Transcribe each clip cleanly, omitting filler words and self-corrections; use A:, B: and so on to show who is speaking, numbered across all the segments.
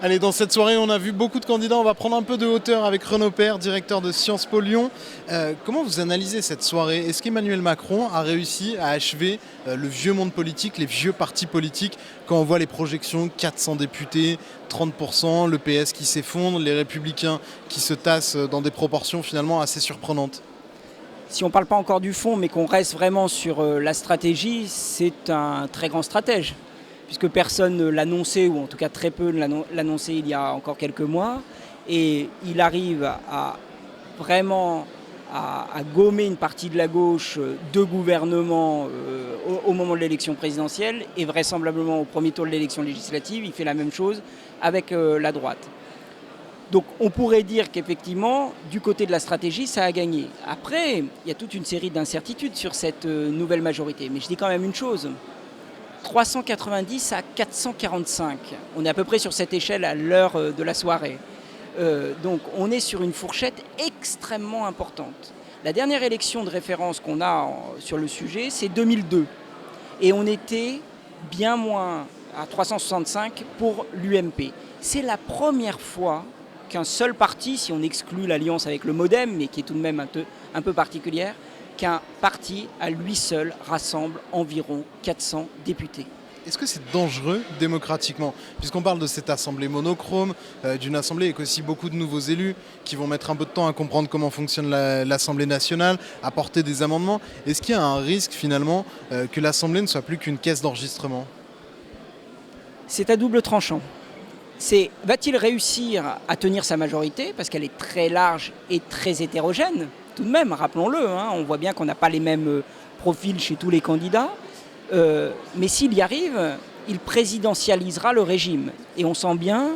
A: Allez, dans cette soirée, on a vu beaucoup de candidats. On va prendre un peu de hauteur avec Renaud Père, directeur de Sciences Po Lyon. Comment vous analysez cette soirée? Est-ce qu'Emmanuel Macron a réussi à achever le vieux monde politique, les vieux partis politiques, quand on voit les projections, 400 députés, 30%, le PS qui s'effondre, les Républicains qui se tassent dans des proportions finalement assez surprenantes?
B: Si on ne parle pas encore du fond, mais qu'on reste vraiment sur la stratégie, c'est un très grand stratège, puisque personne ne l'annonçait, ou en tout cas très peu ne l'annonçait il y a encore quelques mois. Et il arrive à vraiment à gommer une partie de la gauche de gouvernement au moment de l'élection présidentielle, et vraisemblablement au premier tour de l'élection législative, il fait la même chose avec la droite. Donc on pourrait dire qu'effectivement, du côté de la stratégie, ça a gagné. Après, il y a toute une série d'incertitudes sur cette nouvelle majorité. Mais je dis quand même une chose, 390 à 445. On est à peu près sur cette échelle à l'heure de la soirée. Donc on est sur une fourchette extrêmement importante. La dernière élection de référence qu'on a sur le sujet, c'est 2002. Et on était bien moins à 365 pour l'UMP. C'est la première fois qu'un seul parti, si on exclut l'alliance avec le MoDem, mais qui est tout de même un peu particulière, qu'un parti à lui seul rassemble environ 400 députés.
A: Est-ce que c'est dangereux démocratiquement? Puisqu'on parle de cette assemblée monochrome, d'une assemblée avec aussi beaucoup de nouveaux élus qui vont mettre un peu de temps à comprendre comment fonctionne l'Assemblée nationale, à porter des amendements. Est-ce qu'il y a un risque finalement que l'Assemblée ne soit plus qu'une caisse d'enregistrement?
B: C'est à double tranchant. Va-t-il réussir à tenir sa majorité, parce qu'elle est très large et très hétérogène, tout de même, rappelons-le, on voit bien qu'on n'a pas les mêmes profils chez tous les candidats, mais s'il y arrive, il présidentialisera le régime. Et on sent bien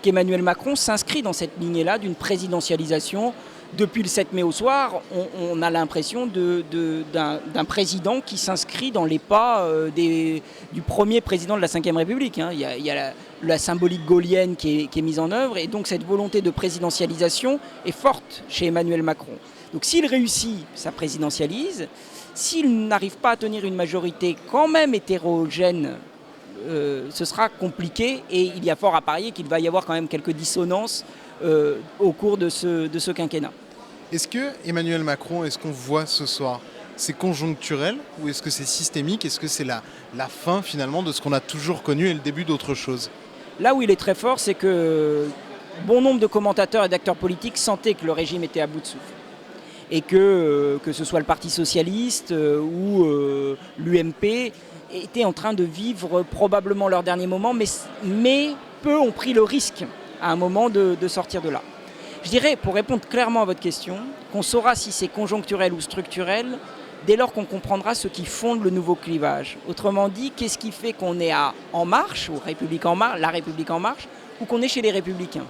B: qu'Emmanuel Macron s'inscrit dans cette lignée-là d'une présidentialisation. Depuis le 7 mai au soir, on a l'impression d'un président qui s'inscrit dans les pas du premier président de la Ve République. Il y a la symbolique gaulienne qui est mise en œuvre, et donc cette volonté de présidentialisation est forte chez Emmanuel Macron. Donc s'il réussit, ça présidentialise. S'il n'arrive pas à tenir une majorité quand même hétérogène, ce sera compliqué, et il y a fort à parier qu'il va y avoir quand même quelques dissonances au cours de ce quinquennat.
A: Est-ce que Emmanuel Macron, est-ce qu'on voit ce soir, c'est conjoncturel ou est-ce que c'est systémique? Est-ce que c'est la fin finalement de ce qu'on a toujours connu et le début d'autre chose?
B: Là où il est très fort, c'est que bon nombre de commentateurs et d'acteurs politiques sentaient que le régime était à bout de souffle. Et que ce soit le Parti socialiste ou l'UMP, étaient en train de vivre probablement leur dernier moment, mais peu ont pris le risque à un moment de sortir de là. Je dirais, pour répondre clairement à votre question, qu'on saura si c'est conjoncturel ou structurel dès lors qu'on comprendra ce qui fonde le nouveau clivage. Autrement dit, qu'est-ce qui fait qu'on est En Marche, ou République en Marche, la République en Marche, ou qu'on est chez les Républicains.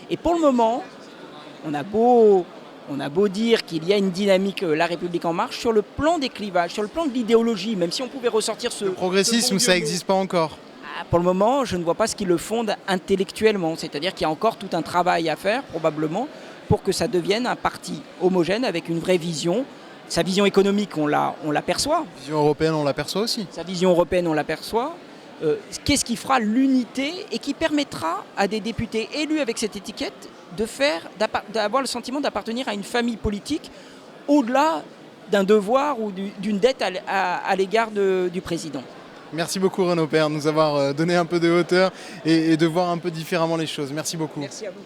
B: Et pour le moment, on a beau dire qu'il y a une dynamique La République en Marche sur le plan des clivages, sur le plan de l'idéologie, même si on pouvait ressortir
A: Le progressisme, ça n'existe pas encore.
B: Pour le moment, je ne vois pas ce qui le fonde intellectuellement. C'est-à-dire qu'il y a encore tout un travail à faire, probablement, pour que ça devienne un parti homogène avec une vraie vision. Sa vision économique, on l'aperçoit.
A: La vision européenne, on l'aperçoit aussi.
B: Sa vision européenne, on l'aperçoit. Qu'est-ce qui fera l'unité et qui permettra à des députés élus avec cette étiquette d'avoir le sentiment d'appartenir à une famille politique au-delà d'un devoir ou d'une dette à l'égard du président.
A: Merci beaucoup Renaud Père de nous avoir donné un peu de hauteur et de voir un peu différemment les choses. Merci beaucoup.
B: Merci à vous.